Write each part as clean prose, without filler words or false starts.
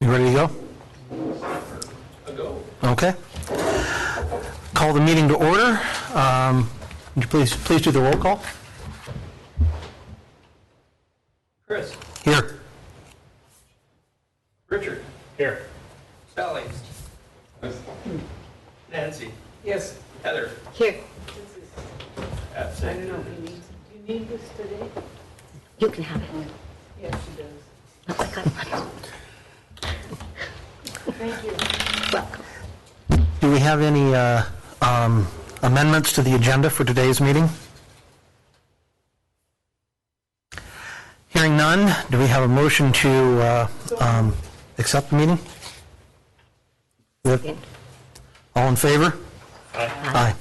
You ready to go? Okay. Call the meeting to order. Would you please do the roll call? Chris. Here. Richard. Here. Sally. Nancy. Yes. Heather. Here. I Absent. don't know if you need this today? You can have it. Yes, she does. Oh, I got one. Thank you. Welcome. Do we have any amendments to the agenda for today's meeting? Hearing none, do we have a motion to accept the meeting? Second. All in favor? Aye. Aye.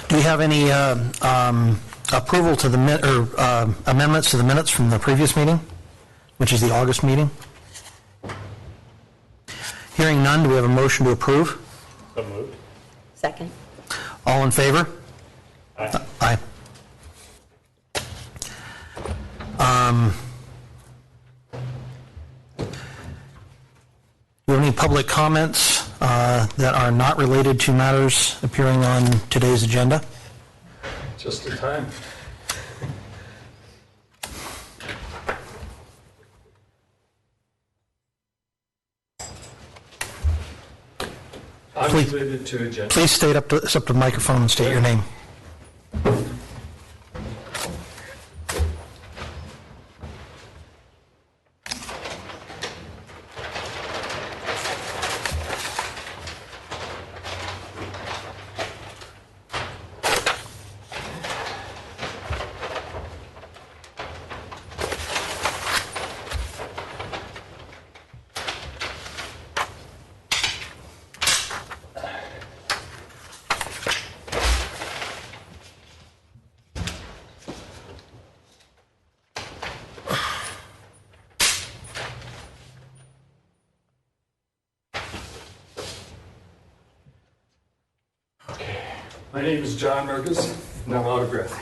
Do we have any approval to the amendments to the minutes from the previous meeting, which is the August meeting? Hearing none, do we have a motion to approve? So moved. Second. All in favor? Aye. Aye. Do you have any public comments that are not related to matters appearing on today's agenda? Just in time. Please- Unrelated to agenda. Please step up to the microphone and state your name. My name is John Merkes, and I'm out of breath.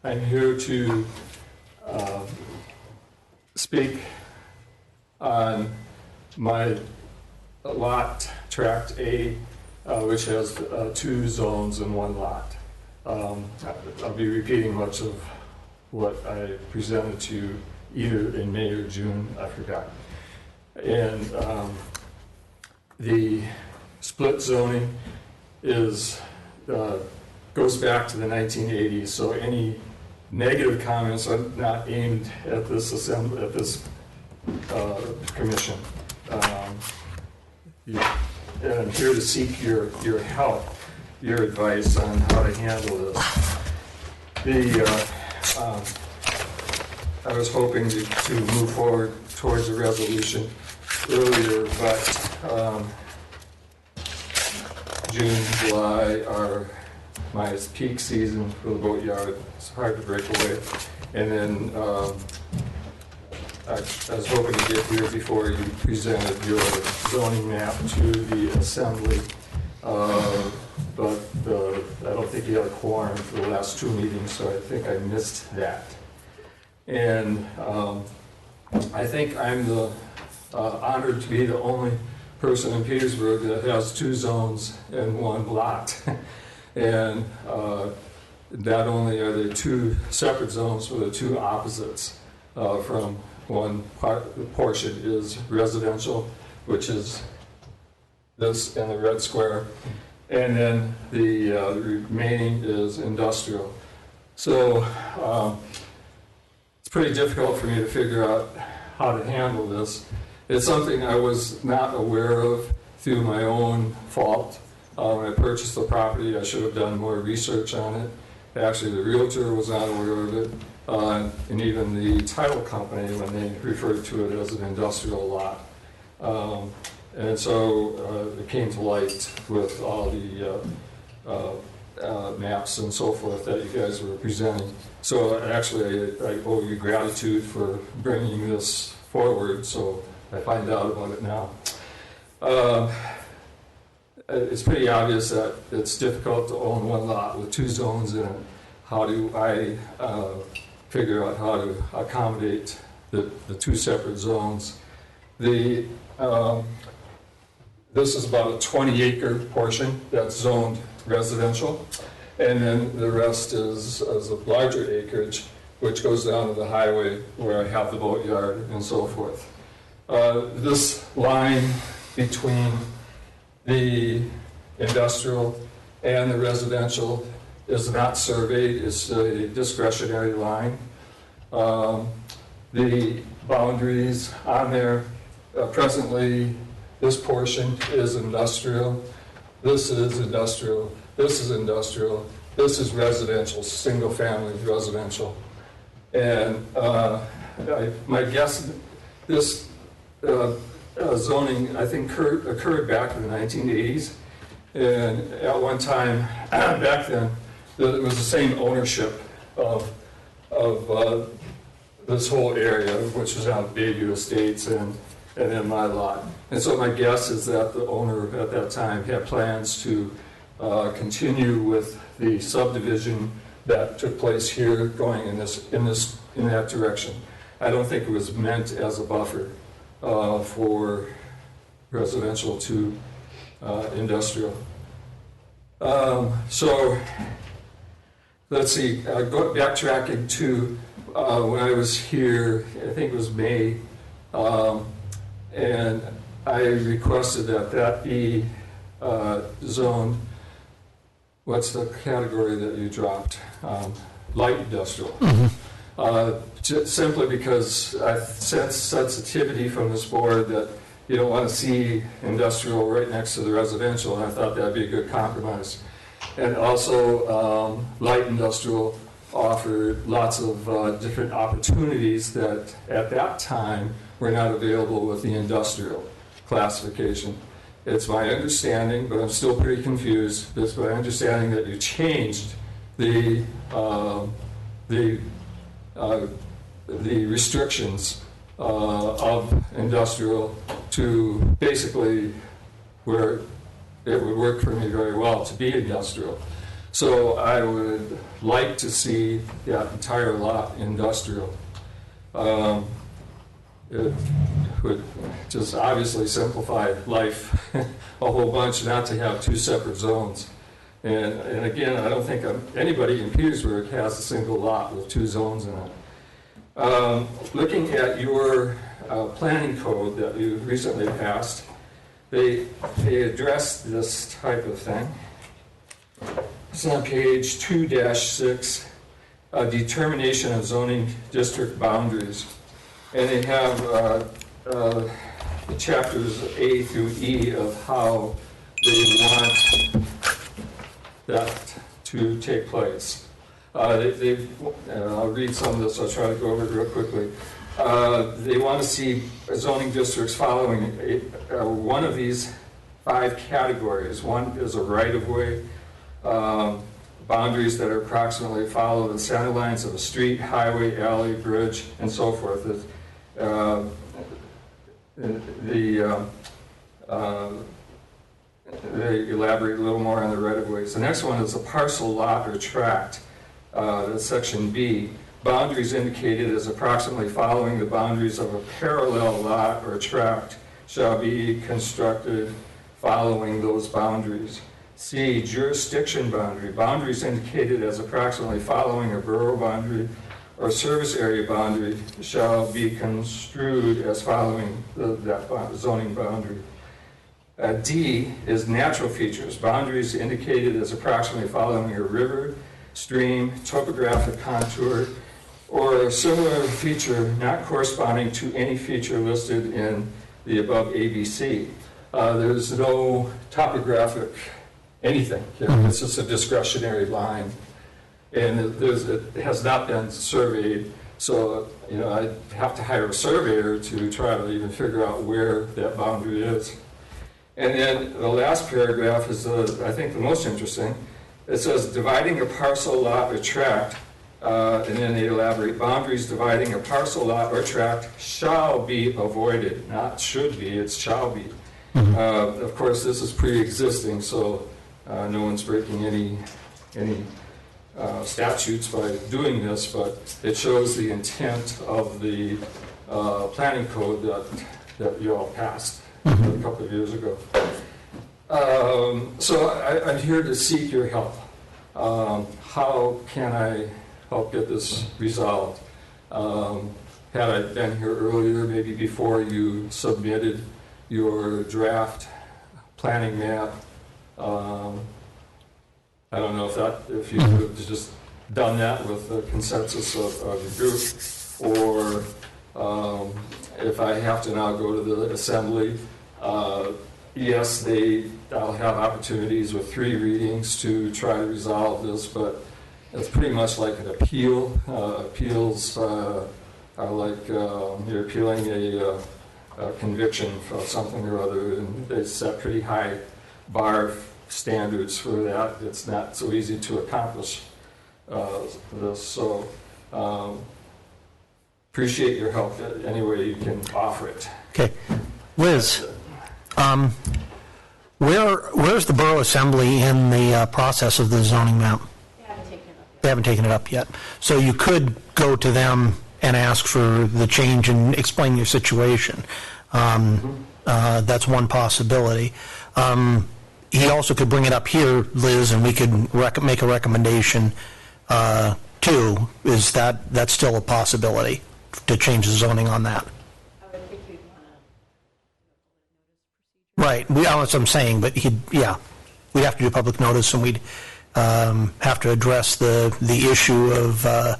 I'm here to speak on my lot, Tract A, which has two zones in one lot. I'll be repeating much of what I presented to you either in May or June, I forgot. And the split zoning is, goes back to the 1980s, so any negative comments are not aimed at this commission. And I'm here to seek your help, your advice on how to handle this. I was hoping to move forward towards a resolution earlier, but June, July are my peak season for the boatyard. It's hard to break away. And then I was hoping to get here before you presented your zoning map to the assembly. But I don't think you had a quorum for the last two meetings, so I think I missed that. And I think I'm honored to be the only person in Petersburg that has two zones in one lot. And not only are there two separate zones, but the two opposites from one portion is residential, which is this and the red square, and then the remaining is industrial. So it's pretty difficult for me to figure out how to handle this. It's something I was not aware of through my own fault. When I purchased the property, I should have done more research on it. Actually, the realtor was not aware of it, and even the title company when they referred to it as an industrial lot. And so it came to light with all the maps and so forth that you guys were presenting. So actually, I owe you gratitude for bringing this forward, so I find out about it now. it's pretty obvious that it's difficult to own one lot with two zones in it. How do I figure out how to accommodate the two separate zones? This is about a 20-acre portion that's zoned residential, and then the rest is a larger acreage, which goes down to the highway where I have the boatyard and so forth. This line between the industrial and the residential is not surveyed, it's a discretionary line. The boundaries on there, presently, this portion is industrial, this is industrial, this is industrial, this is residential, single-family residential. And my guess, this zoning, I think, occurred back in the 1980s. And at one time, back then, it was the same ownership of this whole area, which was on Bayview Estates and then my lot. And so my guess is that the owner at that time had plans to continue with the subdivision that took place here, going in that direction. I don't think it was meant as a buffer for residential to industrial. So let's see, backtracking to when I was here, I think it was May, and I requested that be zoned. What's the category that you dropped? Light industrial. Simply because I sense sensitivity from this board that you don't want to see industrial right next to the residential, and I thought that'd be a good compromise. And also, light industrial offered lots of different opportunities that at that time were not available with the industrial classification. It's my understanding, but I'm still pretty confused, it's my understanding that you changed the restrictions of industrial to basically where it would work for me very well to be industrial. So I would like to see that entire lot industrial. It would just obviously simplify life a whole bunch not to have two separate zones. And again, I don't think anybody in Petersburg has a single lot with two zones in it. Looking at your planning code that you recently passed, they addressed this type of thing. It's on page 2-6, determination of zoning district boundaries. And they have the chapters A through E of how they want that to take place. I'll read some of this, I'll try to go over it real quickly. They want to see zoning districts following one of these 5 categories. One is a right-of-way, boundaries that are approximately follow the center lines of a street, highway, alley, bridge, and so forth. They elaborate a little more on the right-of-ways. The next one is a parcel, lot, or tract. That's section B. Boundaries indicated as approximately following the boundaries of a parallel lot or tract shall be constructed following those boundaries. C, jurisdiction boundary. Boundaries indicated as approximately following a borough boundary or service area boundary shall be construed as following that zoning boundary. D is natural features. Boundaries indicated as approximately following a river, stream, topographic contour, or a similar feature not corresponding to any feature listed in the above ABC. There's no topographic anything here. It's just a discretionary line. And it has not been surveyed, so I have to hire a surveyor to try to even figure out where that boundary is. And then the last paragraph is, I think, the most interesting. It says, dividing a parcel, lot, or tract, and then they elaborate, boundaries dividing a parcel, lot, or tract shall be avoided. Not should be, it's shall be. Of course, this is pre-existing, so no one's breaking any statutes by doing this, but it shows the intent of the planning code that you all passed a couple of years ago. So I'm here to seek your help. How can I help get this resolved? Had I been here earlier, maybe before you submitted your draft planning map, I don't know if you could have just done that with the consensus of the group, or if I have to now go to the assembly, yes, I'll have opportunities with 3 readings to try to resolve this, but it's pretty much like an appeal. Appeals are like you're appealing a conviction for something or other, and they set pretty high bar standards for that. It's not so easy to accomplish this. So appreciate your help any way you can offer it. Okay. Liz, where's the Borough Assembly in the process of the zoning map? They haven't taken it up yet. They haven't taken it up yet. So you could go to them and ask for the change and explain your situation. That's one possibility. He also could bring it up here, Liz, and we could make a recommendation too. Is that's still a possibility to change the zoning on that? I would think you'd want to. Right. That's what I'm saying, but we'd have to do public notice, and we'd have to address the issue of the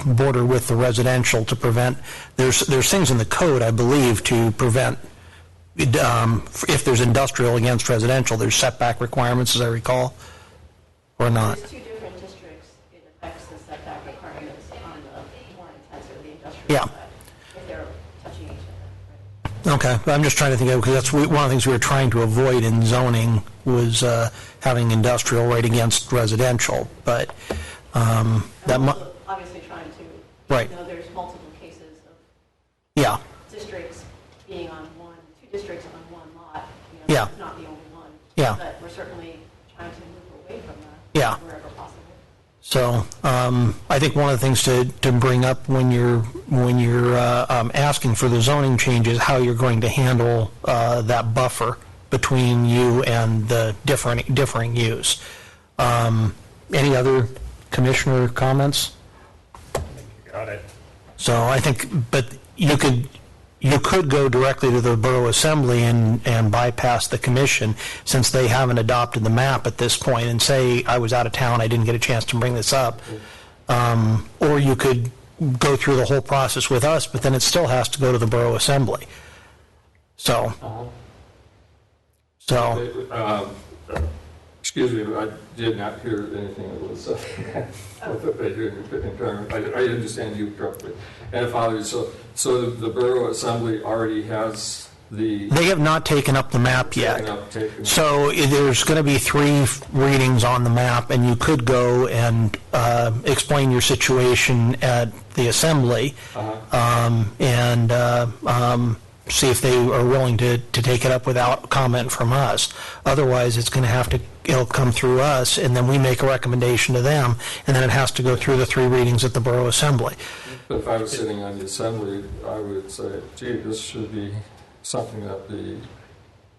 border with the residential to prevent. There's things in the code, I believe, to prevent if there's industrial against residential. There's setback requirements, as I recall, or not. There's 2 different districts. It affects the setback requirements on the more intensive, the industrial Yeah. side, if they're touching each other. Right? Okay, but I'm just trying to think of, because that's one of the things we were trying to avoid in zoning was having industrial right against residential, but I'm that also obviously trying to, Right. there's multiple cases of yeah, districts being on 2 districts on one lot. Yeah. Not the only one. Yeah. But we're certainly trying to move away from that. Yeah. Wherever possible. so I think one of the things to bring up when you're asking for the zoning change is how you're going to handle that buffer between you and the differing use. Any other commissioner comments? You got it. So I think, but you could go directly to the Borough Assembly and bypass the commission, since they haven't adopted the map at this point, and say, I was out of town, I didn't get a chance to bring this up. Or you could go through the whole process with us, but then it still has to go to the Borough Assembly. So, Excuse me, but I did not hear anything that was I understand you correctly. And Father, so the Borough Assembly already has the... they have not taken up the map yet. taken up. So there's going to be 3 readings on the map, and you could go and explain your situation at the assembly and see if they are willing to take it up without comment from us. Otherwise, it'll come through us, and then we make a recommendation to them, and then it has to go through the 3 readings at the Borough Assembly. But if I was sitting on the assembly, I would say, gee, this should be something that the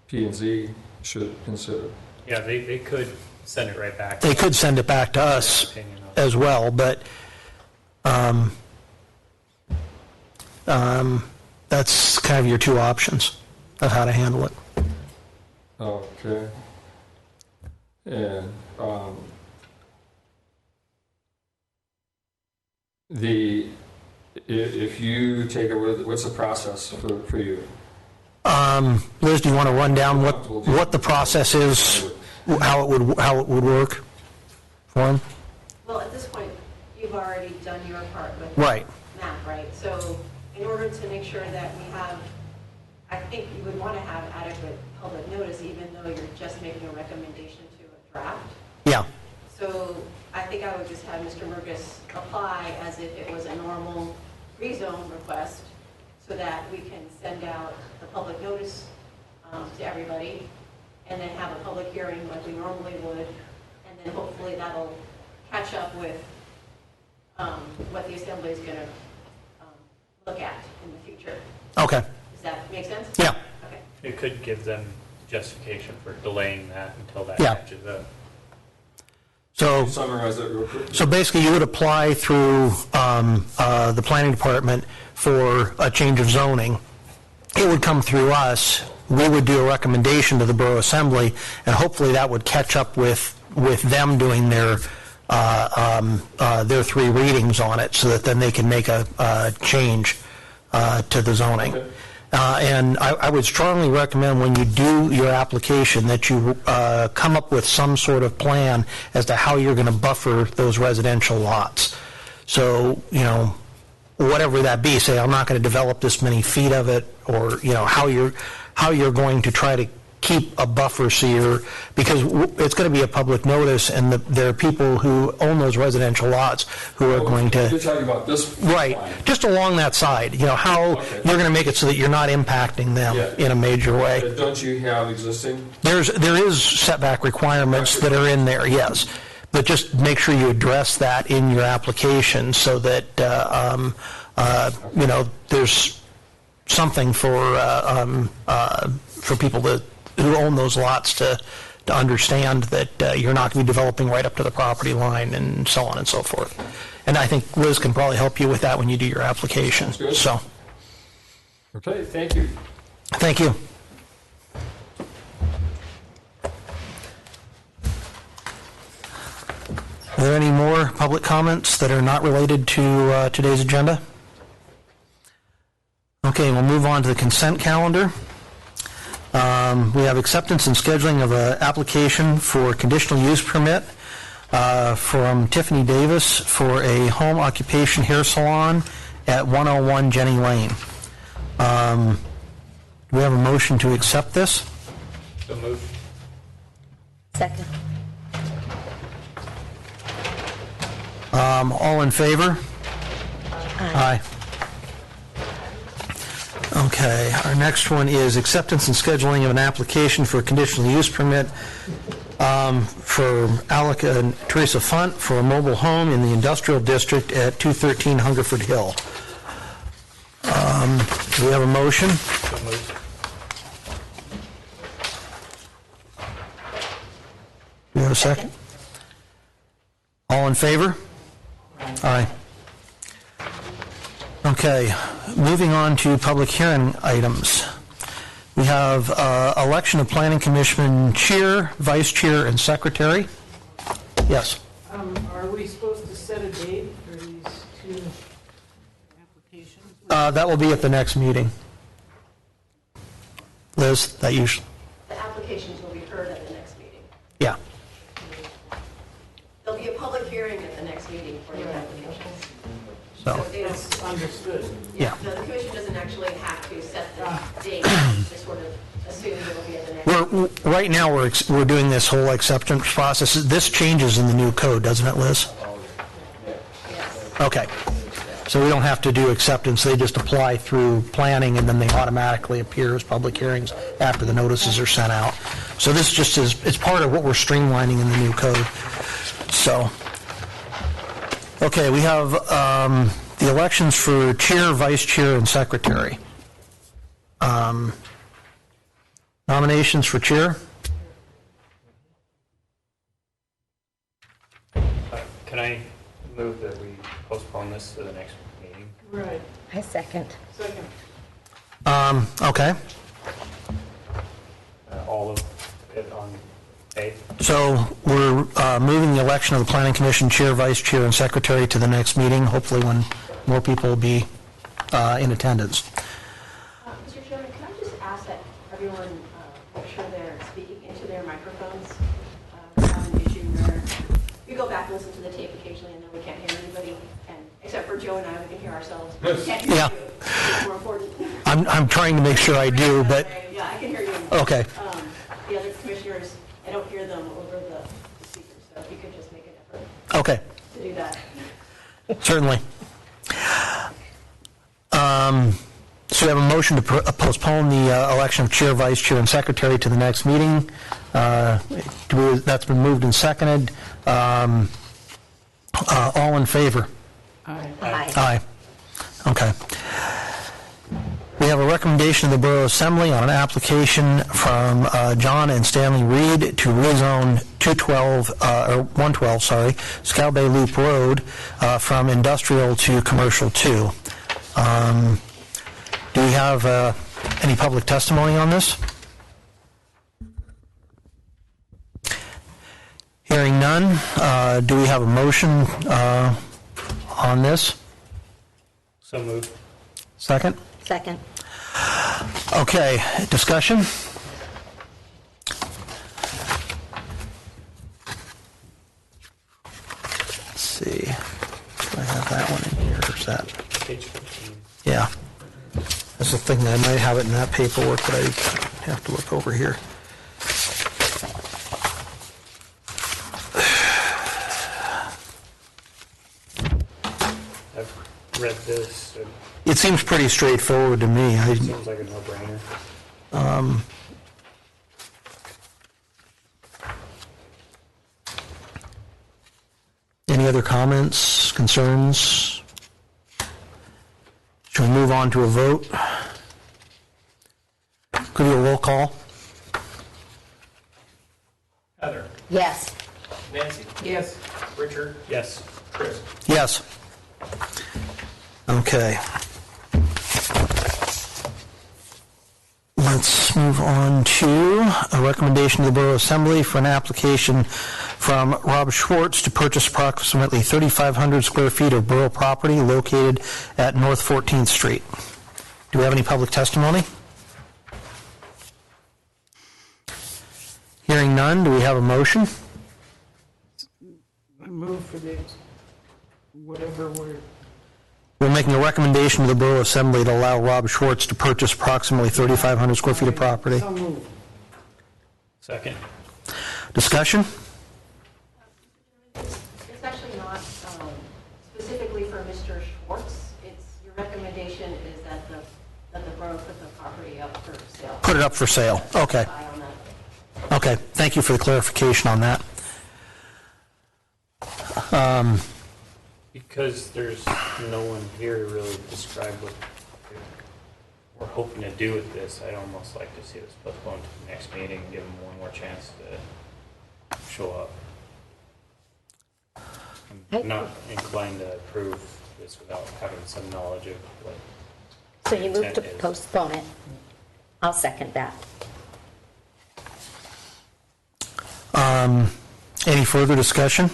P&Z should consider. Yeah, they could send it right back. They could send it back to us as well, but that's kind of your 2 options of how to handle it. Okay. And if you take it, what's the process for you? Liz, do you want to run down what the process is, how it would work for him? Well, at this point, you've already done your part with Right. the map, right? So in order to make sure that we have, I think you would want to have adequate public notice, even though you're just making a recommendation to a draft. Yeah. So I think I would just have Mr. Murgis apply as if it was a normal rezone request. so that we can send out the public notice to everybody, and then have a public hearing like we normally would, and then hopefully that'll catch up with what the Assembly is going to look at in the future. Okay, Does that make sense? yeah. Okay. It could give them justification for delaying that until that Yeah. catches up. So, Summarize that real quick. so basically you would apply through the planning department for a change of zoning. It would come through us. We would do a recommendation to the Borough Assembly, and hopefully that would catch up with them doing their 3 readings on it, so that then they can make a change to the zoning. Okay. And I would strongly recommend when you do your application that you come up with some sort of plan as to how you're going to buffer those residential lots. So, whatever that be, say, I'm not going to develop this many feet of it, or, how you're going to try to keep a buffer, so because it's going to be a public notice, and there are people who own those residential lots who are going to... You're talking about this Right, line. just along that side, how Okay. you're going to make it so that you're not impacting them Yeah. in a major way. But don't you have existing? There is setback requirements that are in there, yes, but just make sure you address that in your application, so that there's something for people who own those lots to understand that you're not going to be developing right up to the property line, and so on and so forth. And I think Liz can probably help you with that when you do your application. Good. So, Okay, thank you. thank you. Are there any more public comments that are not related to today's agenda? Okay, we'll move on to the consent calendar. We have acceptance and scheduling of an application for conditional use permit from Tiffany Davis for a home occupation hair salon at 101 Jenny Lane. Do we have a motion to accept this? So moved. Second. All in favor? Aye. Okay, our next one is acceptance and scheduling of an application for a conditional use permit for Alec and Teresa Funt for a mobile home in the industrial district at 213 Hungerford Hill. Do we have a motion? So moved. Do we have a second? All in favor? Aye. Okay, moving on to public hearing items. We have election of planning commission chair, vice chair, and secretary. Yes. Are we supposed to set a date for these 2 applications? That will be at the next meeting. Liz, that usually, The applications will be heard at the next meeting. yeah. There'll be a public hearing at the next meeting for your applications. So, They don't- That's understood. yeah. No, the commission doesn't actually have to set the date, they sort of assume it'll be at the next. Right now, we're doing this whole acceptance process. This changes in the new code, doesn't it, Liz? Yes. Okay. So we don't have to do acceptance, they just apply through planning, and then they automatically appear as public hearings after the notices are sent out. So this just is, it's part of what we're streamlining in the new code. So, okay, we have the elections for chair, vice chair, and secretary. Nominations for chair? Can I move that we postpone this to the next meeting? Right. I second. Second. Okay. All of it on A? So we're moving the election of the planning commission chair, vice chair, and secretary to the next meeting, hopefully when more people will be in attendance. Mr. Chairman, can I just ask that everyone make sure they're speaking into their microphones? We have an issue where we go back and listen to the tape occasionally, and then we can't hear anybody, and except for Joe and I, we can hear ourselves. We can't hear Yeah. you. It's more important. I'm trying to make sure I do, but, Yeah, I can hear you. okay. The other commissioners, I don't hear them over the speakers, so if you could just make an effort Okay, to do that. certainly. So we have a motion to postpone the election of chair, vice chair, and secretary to the next meeting. That's been moved and seconded. All in favor? Aye. Aye. Okay. We have a recommendation of the Borough Assembly on an application from John and Stanley Reed to rezone 112, Scow Bay Loop Road from industrial to commercial 2. Do we have any public testimony on this? Hearing none, do we have a motion on this? So moved. Second? Second. Okay, discussion? Let's see. Do I have that one in here, or is that? Page 15. Yeah. That's the thing, I might have it in that paperwork, but I have to look over here. I've read this. It It seems pretty straightforward to me. seems like a no-brainer. Any other comments, concerns? Shall we move on to a vote? Could we do a roll call? Heather, Yes. Nancy, Yes. Richard, Yes. Chris. Yes. Okay. Let's move on to a recommendation to the Borough Assembly for an application from Rob Schwartz to purchase approximately 3,500 square feet of borough property located at North 14th Street. Do we have any public testimony? Hearing none, do we have a motion? I move for this, whatever we're, We're making a recommendation to the Borough Assembly to allow Rob Schwartz to purchase approximately 3,500 square feet of property. so move. Second. Discussion? It's actually not specifically for Mr. Schwartz. It's, your recommendation is that the borough put the property up for sale. Put it up for sale. Okay. Buy on that. Okay. Thank you for the clarification on that. Because there's no one here to really describe what we're hoping to do with this, I'd almost like to see this postponed to the next meeting, give them one more chance to show up. I'm not inclined to approve this without having some knowledge of what. So you move to intent is. postpone it. I'll second that. Any further discussion?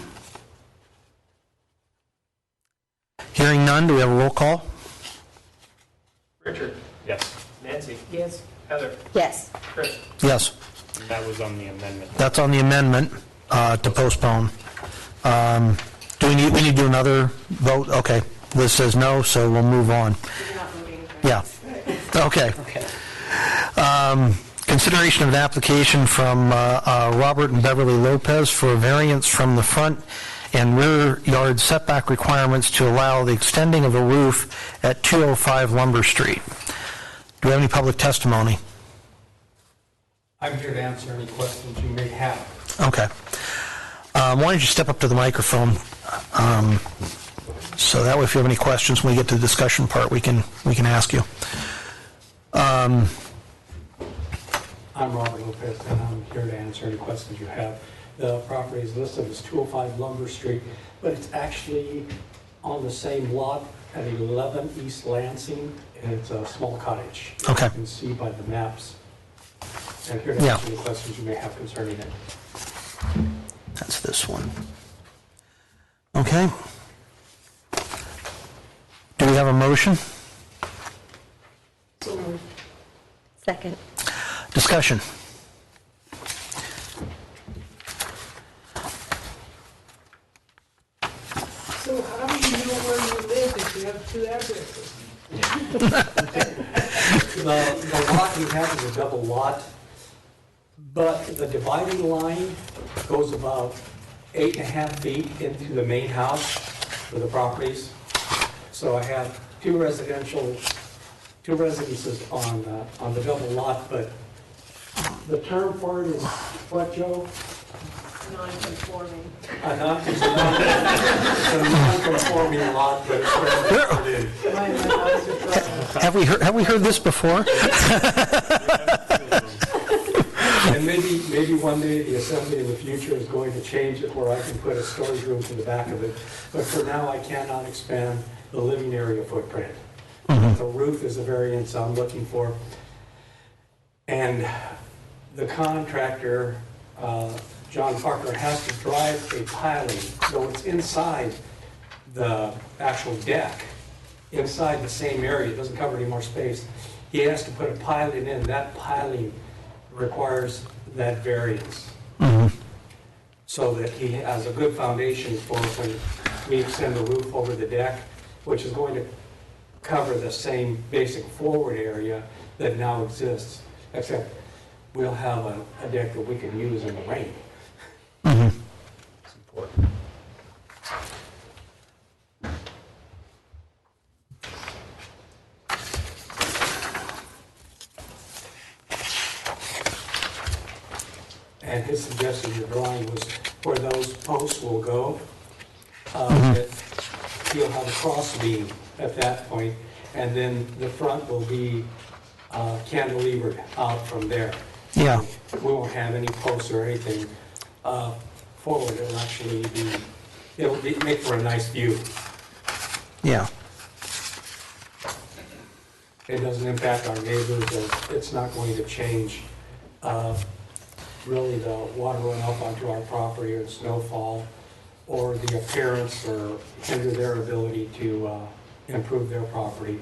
Hearing none, do we have a roll call? Richard, Yes, Nancy, Yes. Heather, Yes. Chris. Yes. that was on the amendment. That's on the amendment to postpone. Do we need to do another vote? Okay. Liz says no, so we'll move on. You're not voting for it. Yeah. Okay. Consideration of an application from Robert and Beverly Lopez for a variance from the front and rear yard setback requirements to allow the extending of a roof at 205 Lumber Street. Do we have any public testimony? I'm here to answer any questions you may have. Okay. Why don't you step up to the microphone? So that way if you have any questions when we get to the discussion part, we can ask you. I'm Robert Lopez, and I'm here to answer any questions you have. The property is listed as 205 Lumber Street, but it's actually on the same lot at 11 East Lansing, and it's a small cottage. Okay. You can see by the maps. I'm here to Yeah. answer any questions you may have concerning it. That's this one. Okay. Do we have a motion? So moved. Second. Discussion. So how do you know where you live if you have two addresses? The lot we have is a double lot, but the dividing line goes about 8.5 feet into the main house for the properties. So I have two residential two residences on the double lot, but the term for it is what, Joe? Non-conforming. It's a non-conforming lot, but it's registered in. My house is right. Have we heard this before? And maybe one day the assembly in the future is going to change it where I can put a storage room to the back of it. But for now, I cannot expand the living area footprint. The roof is a variance I'm looking for. And the contractor, John Parker, has to drive a piling, though it's inside the actual deck, inside the same area, it doesn't cover any more space. He has to put a piling in. That piling requires that variance. So that he has a good foundation for when we extend the roof over the deck, which is going to cover the same basic forward area that now exists, except we'll have a deck that we can use in the rain. It's important. And his suggestion in the drawing was where those posts will go, that he'll have a cross beam at that point, and then the front will be cantilevered out from there. Yeah. We won't have any posts or anything forward. It'll actually make for a nice view. Yeah. It doesn't impact our neighbors. It's not going to change really the water runoff onto our property or snowfall or the appearance or hinder their ability to improve their property.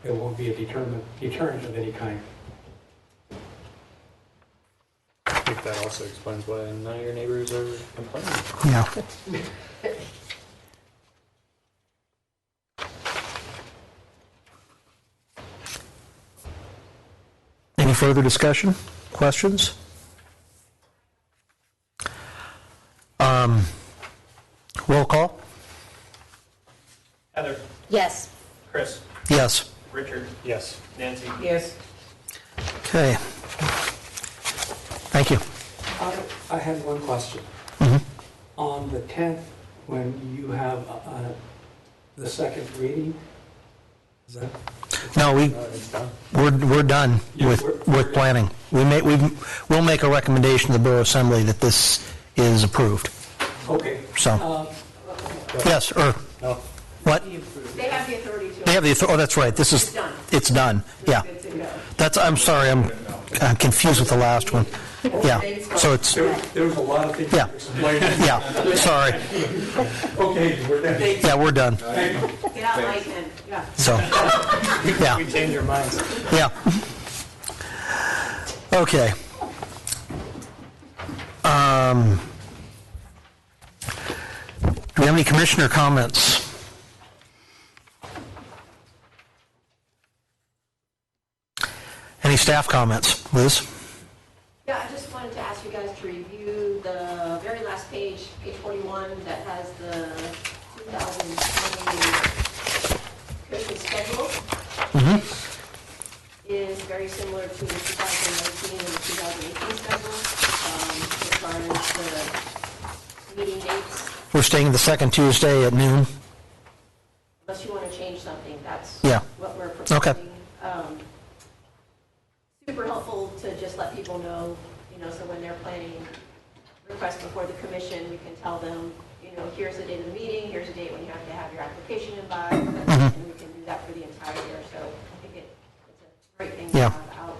It won't be a deterrent of any kind. I think that also explains why none of your neighbors are complaining. Yeah. Any further discussion? Questions? Roll call? Heather, Yes. Chris, Yes. Richard, Yes. Nancy. Yes. Okay. Thank you. I had one question. On the 10th, when you have the second reading, is that? No, It's done. we're done Yeah, with we're- planning. We'll make a recommendation to the Borough Assembly that this is approved. Okay. So, yes, or, No. what? They have the authority to. They have the, oh, that's right, this is, It's done. it's done, yeah. Good to go. That's, I'm sorry, I'm confused with the last one. Yeah, so it's, There was a lot of things Yeah. to explain. yeah, sorry. Okay, we're done. Yeah, we're done, Get out my tent. Yeah. so, yeah. We change our minds. Yeah. Okay. Do we have any commissioner comments? Any staff comments? Liz? Yeah, I just wanted to ask you guys to review the very last page, page 41, that has the 2020 Christmas schedule. Is very similar to the 2019 and the 2018 schedule, as far as the meeting dates. We're staying the second Tuesday at noon. Unless you want to change something, that's Yeah. what we're proposing. Okay. Super helpful to just let people know, so when they're planning requests before the commission, we can tell them, here's the date of the meeting, here's the date when you have to have your application in by, and we can do that for the entire year. So I think it's a great thing to Yeah. have out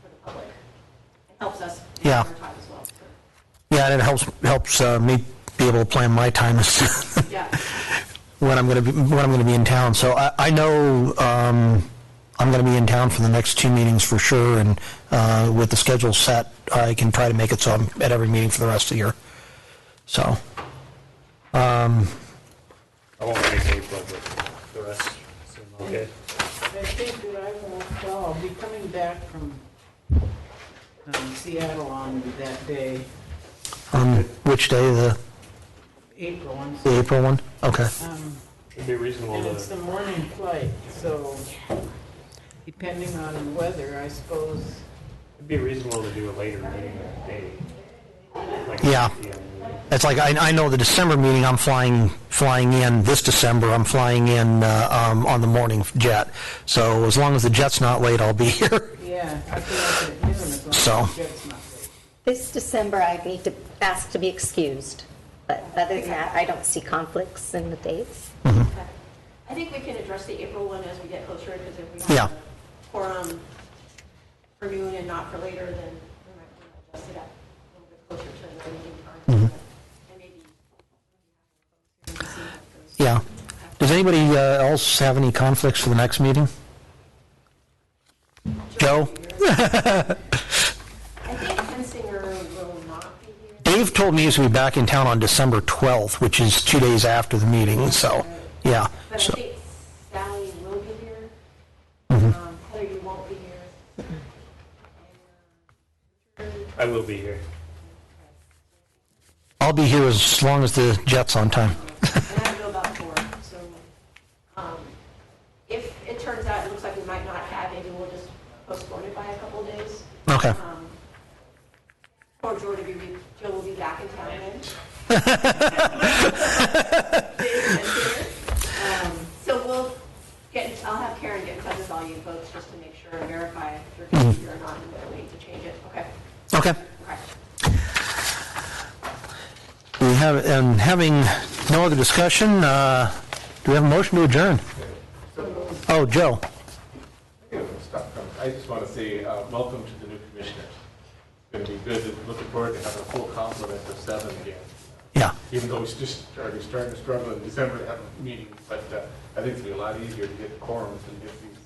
for the public. It helps us Yeah. manage our time as well. So, Yeah, and it helps me be able to plan my time as to yeah. when I'm going to be in town. So I know I'm going to be in town for the next two meetings for sure, and with the schedule set, I can try to make it so I'm at every meeting for the rest of the year. So, I won't make April, but the rest seem okay. I think that I'll be coming back from Seattle on that day, on which day, the April 1. April one? Okay. Should be reasonable And it's to, the morning flight, so depending on the weather, I suppose. It'd be reasonable to do a later meeting that day. Like Yeah. 8 p.m. meeting. It's like, I know the December meeting, I'm flying in this December, I'm flying in on the morning jet. So as long as the jet's not late, I'll be here. Yeah, I feel like at noon as long So. as the jet's not late. This December, I need to ask to be excused. But other than that, I don't see conflicts in the dates. Okay. I think we can address the April one as we get closer, because if we Yeah. have a quorum for noon and not for later, then we might want to adjust it up a little bit closer to the meeting time. And maybe see how it goes. Yeah. Does anybody else have any conflicts for the next meeting? Joe? I think Hensinger will not be here. Dave told me he's going to be back in town on December 12th, which is 2 days after the meeting, so, yeah. But I So, think Sally will be here. Heather, you won't be here. I will be here. I'll be here as long as the jet's on time. And I have to go about 4, so, if it turns out, it looks like we might not have, maybe we'll just postpone it by a couple of days. Okay. Or Joe will be back in town then. So I'll have Karen get in touch with all you folks just to make sure and verify if you're going to be here or not, and we'll wait to change it. Okay. Okay. Okay. We have, and having no other discussion, do we have a motion to adjourn? Oh, Joe. I just want to say welcome to the new commissioners. It's going to be good. Looking forward to having a full complement of 7 again. Yeah. Even though it's just starting to struggle in December to have a meeting, but I think it'll be a lot easier to get quorums and get these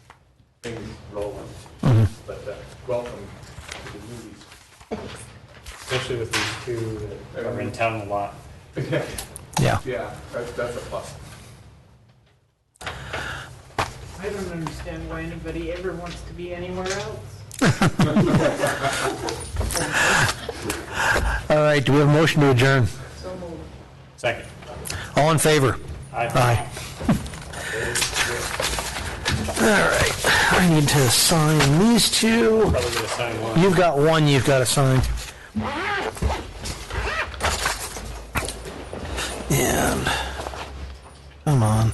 things rolling. But welcome to the newbies. Especially with these two that are in town a lot. Yeah. Yeah, that's a plus. I don't understand why anybody ever wants to be anywhere else. All right, do we have a motion to adjourn? So moved. Second. All in favor? Aye. Aye. All right, I need to sign these two. Probably gonna sign one. You've got one you've got to sign. And, come on.